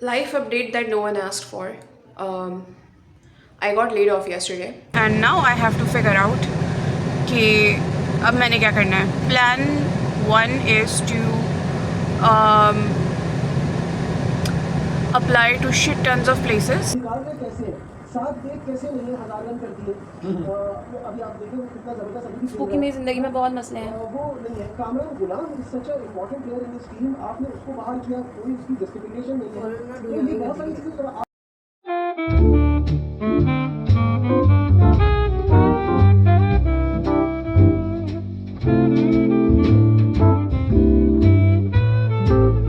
Life update that no one asked for. Um, I got laid off yesterday. And now I have to figure out कि अब मैंने क्या करना है. Plan one is to um, apply to shit tons of places. निकाल रहे कैसे हैं, साथ देख कैसे नहीं है, हजार रन करती है। वो अभी आप देखें वो कितना जबरदस्त अभी भी खेल क्योंकि रहा मेरी है। ज़िंदगी में बहुत मसले हैं। वो नहीं है, Kamran Ghulam is such a important player in this team, आपने उसको बाहर किया, कोई उसकी जस्टिफिकेशन नहीं है। तो ये बहुत सारी चीज़ें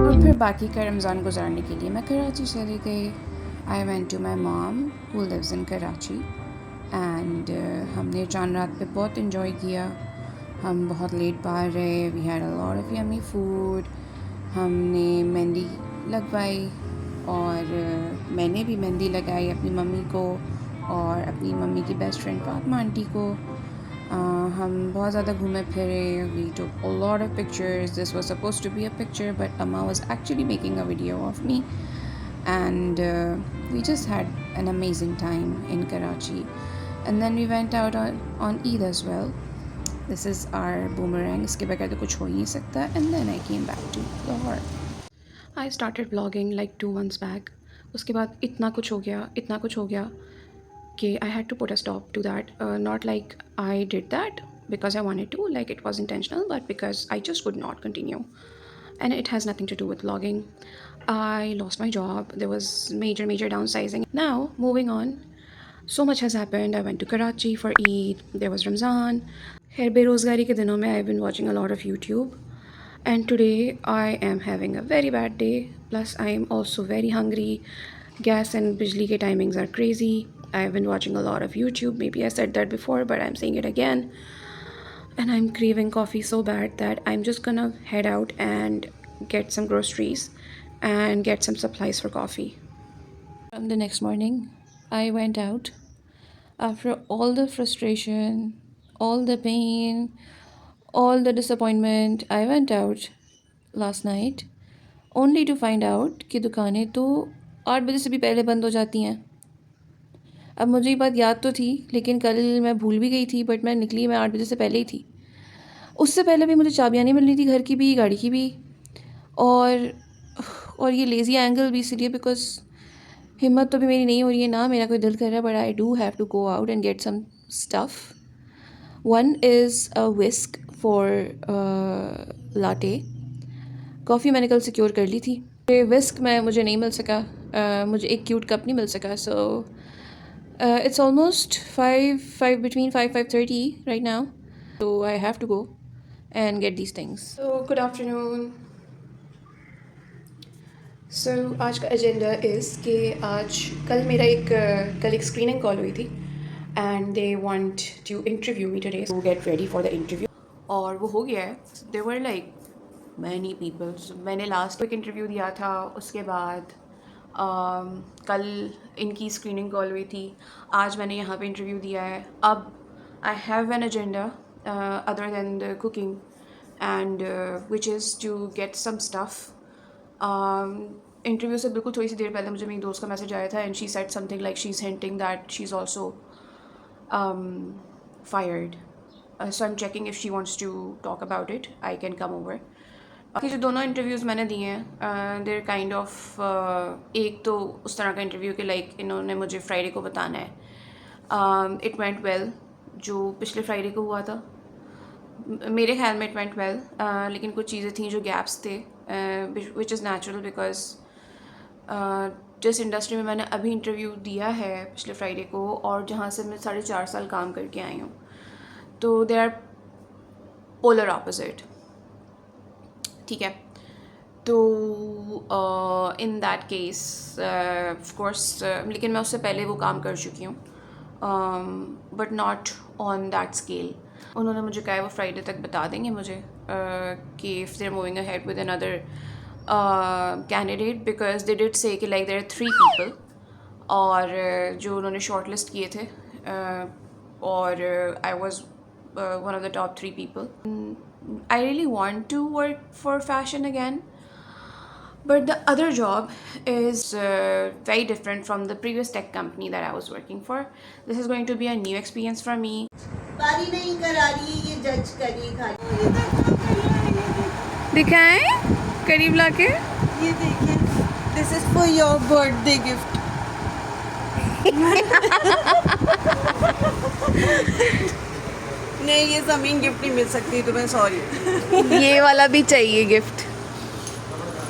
और फिर बाकी का रमज़ान गुजारने के लिए मैं कराची चली गई. I went to my mom who lives in Karachi and हमने चांद रात पे बहुत इन्जॉय किया. हम बहुत लेट बाहर रहे. We had a lot of yummy food. हमने मेहंदी लगवाई और मैंने भी मेहंदी लगाई अपनी मम्मी को और अपनी मम्मी की बेस्ट फ्रेंड फातिमा आंटी को. हम बहुत ज़्यादा घूमे फिरे. We took a lot of pictures. This was supposed to be a picture but Amma was actually making a video of me and we just had an amazing time in Karachi. And then we went out on Eid as well. This is our boomerang. इसके बगैर तो कुछ हो ही नहीं सकता. And then I came back to Lahore. I started vlogging like 2 months back. उसके बाद इतना कुछ हो गया, इतना कुछ हो गया कि I had to put a stop to that. Not like I did that because I wanted to, like it was intentional, but because I just could not continue. And it has nothing to do with vlogging. I lost my job. There was major downsizing. Now, moving on. So much has happened. I went to Karachi for Eid. There was Ramzan. खैर बेरोज़गारी के दिनों में I've been watching a lot of YouTube. And today I am having a very bad day. Plus I am also very hungry. Gas and bijli ke timings are crazy. I've been watching a lot of YouTube. Maybe I said that before, but I'm saying it again. And I'm craving coffee so bad that I'm just gonna head out and get some groceries and get some supplies for coffee. From the next morning, I went out. After all the frustration, all the pain, all the disappointment, I went out last night only to find out कि दुकानें तो 8 बजे से भी पहले बंद हो जाती हैं. अब मुझे ये बात याद तो थी लेकिन कल मैं भूल भी गई थी. बट मैं निकली मैं 8 बजे से पहले ही थी. उससे पहले भी मुझे चाबियाँ नहीं मिल रही थी, घर की भी गाड़ी की भी. और ये लेज़ी एंगल भी इसलिए बिकॉज हिम्मत तो भी मेरी नहीं हो रही है ना, मेरा कोई दिल कर रहा है. But I do have to go out and get some stuff. One is a whisk for latte. Coffee मैंने कल सिक्योर कर ली थी. विस्क में मुझे नहीं मिल सका. मुझे एक क्यूट कप नहीं मिल सका. सो it's almost 5 between 5:30 right now, so I have to go and get these things. So good afternoon. So आज का एजेंडा इज़ कि आज कल एक स्क्रीनिंग कॉल हुई थी and they want to interview me today to get ready for the interview. और वो हो गया है. They were like many peoples. मैंने लास्ट वीक इंटरव्यू दिया था. उसके बाद कल इनकी स्क्रीनिंग कॉल हुई थी. आज मैंने यहाँ पे इंटरव्यू दिया है. अब I have an agenda other than the cooking and which is to get some stuff. Interview से बिल्कुल थोड़ी सी देर पहले मुझे मेरी दोस्त का मैसेज आया था and she said something like she is hinting that she is also fired. So I'm checking if she wants to talk about it. I can come over. बाकी जो दोनों इंटरव्यूज़ मैंने दिए हैं देर काइंड ऑफ एक तो उस तरह का इंटरव्यू कि लाइक इन्होंने मुझे फ्राइडे को बताना है. It went well. जो पिछले फ्राइडे को हुआ था मेरे ख्याल में इट वेंट वेल. लेकिन कुछ चीज़ें थी जो गैप्स थे विच इज़ नेचुरल बिकॉज जिस इंडस्ट्री में मैंने अभी इंटरव्यू दिया है पिछले फ्राइडे को और जहाँ से मैं 4.5 साल काम करके आई हूँ तो दे आर पोलर ऑपोजिट. ठीक है. तो in that case of course लेकिन मैं उससे पहले वो काम कर चुकी हूँ but not on that scale. उन्होंने मुझे कहा है वो फ्राइडे तक बता देंगे मुझे कि if they are moving ahead with another candidate because they did say कि लाइक देयर आर 3 पीपल और जो उन्होंने शॉर्ट लिस्ट किए थे और I was one of the top 3 people. I really want to work for fashion again, But the other job is very different from the previous tech company that I was working for. This is going to be a new experience for me. बारी नहीं करा रही है ये जज करिए खाली दिखाएं करीब लाके. ये देखिए this is for your birthday gift नहीं ये ज़मीन गिफ्ट नहीं मिल सकती तुम्हें सॉरी ये वाला भी चाहिए गिफ्ट.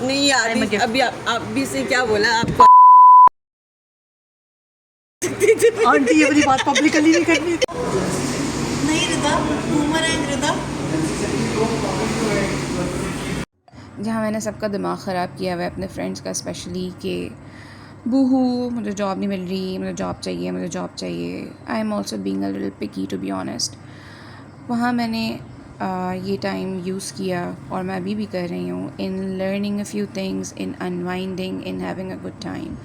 नहीं यार अभी आप भी से क्या बोला आपको आंटी ये वाली बात पब्लिकली नहीं करनी. नहीं रिदा बूमरैंग रिदा जहाँ मैंने सबका दिमाग ख़राब किया हुआ है अपने फ्रेंड्स का स्पेशली कि बूहू मुझे जॉब नहीं मिल रही, मुझे जॉब चाहिए, मुझे जॉब चाहिए. I am also being a little picky to be honest. वहाँ मैंने ये टाइम यूज़ किया और मैं अभी भी कर रही हूँ in learning a few things, in unwinding, in having a good time.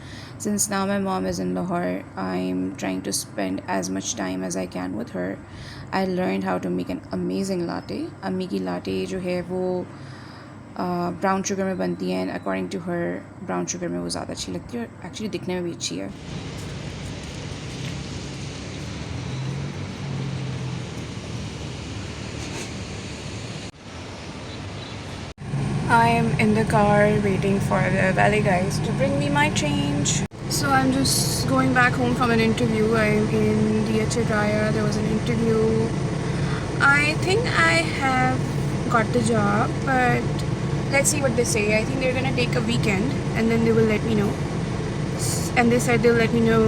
Since now my mom is in Lahore, I'm trying to spend as much time as I can with her. I learned how to make an amazing latte. अम्मी की latte जो है वो brown sugar में बनती है and according to her brown sugar में वो ज़्यादा अच्छी लगती है और एक्चुअली दिखने में भी अच्छी है. I am in the car waiting for the valet guys to bring me my change. So I'm just going back home from an interview. I'm in DHA Raya. There was an interview. I think I have got the job, but let's see what they say. I think they're gonna take a weekend and then they will let me know. And they said they'll let me know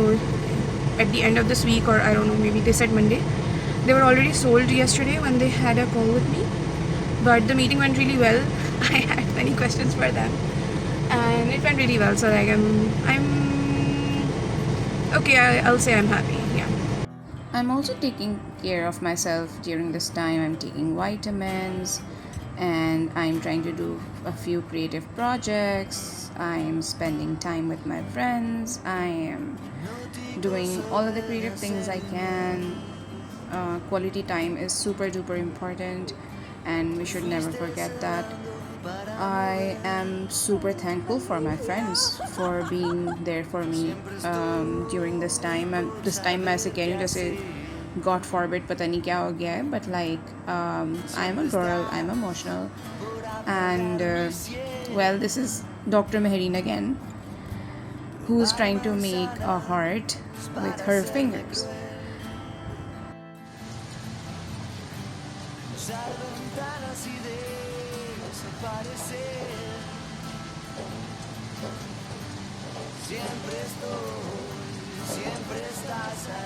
at the end of this week, or I don't know, maybe they said Monday. They were already sold yesterday when they had a call with me, but the meeting went really well. I had many questions for them and it went really well, so like I'm okay. I'll say I'm happy. Yeah, I'm also taking care of myself during this time. I'm taking vitamins and I'm trying to do a few creative projects. I'm spending time with my friends. I am doing all of the creative things I can. Quality time is super duper important and we should never forget that. I am super thankful for my friends for being there for me during this time. This time मैं ऐसे कह रही हूँ जैसे God forbid पता नहीं क्या हो गया है, but like I'm a girl, I'm emotional, and well, this is Dr. Mehereen again, who is trying to make a heart with her fingers. Siempre estoy, siempre estás ahí.